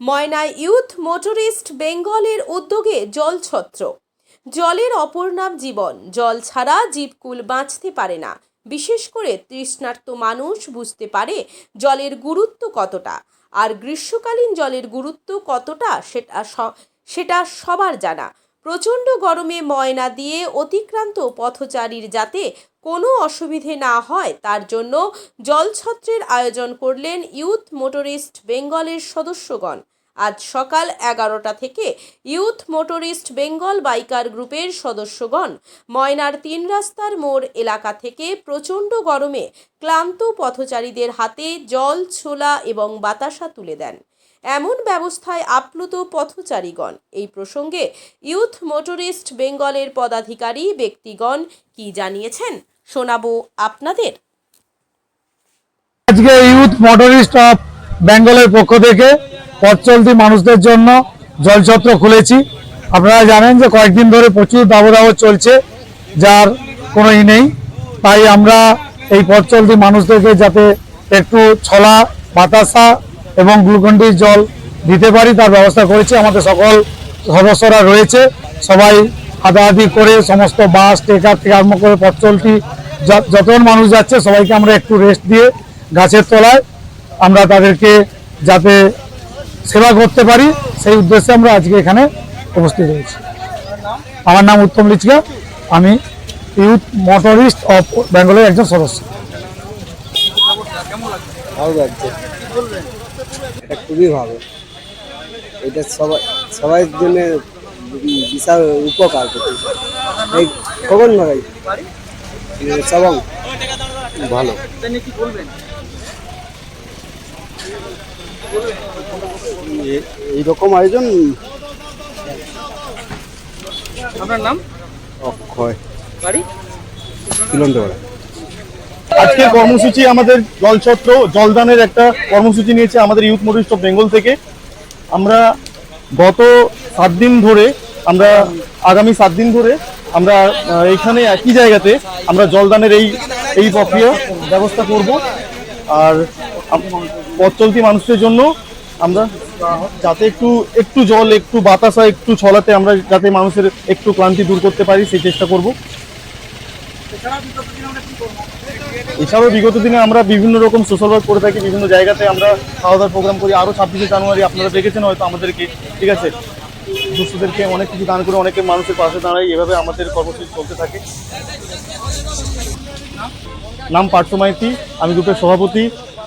ময়নায় youth মোটরিস্ট বেঙ্গলের উদ্যোগে জলছত্র। জলের অপর নাম জীবন। জল ছাড়া জীবকুল বাঁচতে পারে না। বিশেষ করে তৃষ্ণার্ত মানুষ বুঝতে পারে জলের গুরুত্ব কতটা। আর গ্রীষ্মকালীন জলের গুরুত্ব কতটা সেটা সবার জানা। প্রচণ্ড গরমে ময়না দিয়ে অতিক্রান্ত পথচারীর যাতে কোনো অসুবিধে না হয় তার জন্য জলছত্রের আয়োজন করলেন ইউথ মোটরিস্ট বেঙ্গলের সদস্যগণ। আজ সকাল 11টা থেকে ইউথ মোটরিস্ট বেঙ্গল বাইকার গ্রুপের সদস্যগণ ময়নার 3 রাস্তার মোড় এলাকা থেকে প্রচণ্ড গরমে ক্লান্ত পথচারীদের হাতে জল, ছোলা এবং বাতাসা তুলে দেন। এমন ব্যবস্থায় আপ্লুত পথচারীগণ। এই প্রসঙ্গে ইউথ মোটরিস্ট বেঙ্গলের পদাধিকারী ব্যক্তিগণ কি জানিয়েছেন শোনাবো আপনাদের। আজকে ইউথ মোটরিস্ট অফ বেঙ্গলের পক্ষ থেকে পথ চলতি মানুষদের জন্য জলছত্র খুলেছি। আপনারা জানেন যে কয়েকদিন ধরে প্রচুর দাবদাহ চলছে, যার কোনো নেই। তাই আমরা এই পথ চলতি মানুষদেরকে যাতে একটু ছোলা, বাতাসা এবং গ্লুকন্ডির জল দিতে পারি তার ব্যবস্থা করেছি। আমাদের সকল সদস্যরা রয়েছে, সবাই হাতাহাতি করে সমস্ত বাস, ট্রেকার থেকে আরম্ভ করে পথ চলতি যতজন মানুষ যাচ্ছে সবাইকে আমরা একটু রেস্ট দিয়ে গাছের তলায় আমরা তাদেরকে যাতে সেবা করতে পারি সেই উদ্দেশ্যে আমরা আজকে এখানে উপস্থিত হয়েছি। আমার নাম উত্তম লিচকা, আমি ইউথ মোটরিস্ট অফ বেঙ্গলের একজন সদস্য। ভালো লাগছে, এটা খুবই ভালো। এটা সবাই জন্য বিশাল উপকার করছে। এই খবর নয় সবং ভালো। এইরকম আয়োজন। আপনার নাম? অক্ষয়, বাড়ি কিলন্দপাড়া। আজকের কর্মসূচি আমাদের জলছত্র জলদানের একটা কর্মসূচি নিয়েছে আমাদের ইউথ মোটরিস্ট অফ বেঙ্গল থেকে। আমরা গত 7 দিন ধরে আগামী 7 দিন ধরে আমরা এইখানে একই জায়গাতে আমরা জলদানের এই প্রক্রিয়া ব্যবস্থা করব। আর পথ চলতি মানুষদের জন্য আমরা যাতে একটু জল, একটু বাতাসা, একটু ছলাতে আমরা যাতে মানুষের একটু ক্লান্তি দূর করতে পারি সেই চেষ্টা করব। এছাড়াও বিগত দিনে আমরা বিভিন্ন রকম সোশ্যাল ওয়ার্ক করে থাকি, বিভিন্ন জায়গাতে আমরা খাওয়া দাওয়ার প্রোগ্রাম করি। আরও 26শে জানুয়ারি আপনারা দেখেছেন হয়তো আমাদেরকে, ঠিক আছে, দুস্থদেরকে অনেক কিছু দান করে অনেকে মানুষের পাশে দাঁড়াই। এভাবে আমাদের কর্মসূচি চলতে থাকে। নাম পার্থ মাইতি, আমি গ্রুপের সভাপতি।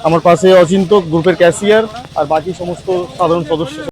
আমার পাশে অচিন্ত গ্রুপের ক্যাশিয়ার আর বাকি সমস্ত সাধারণ সদস্য।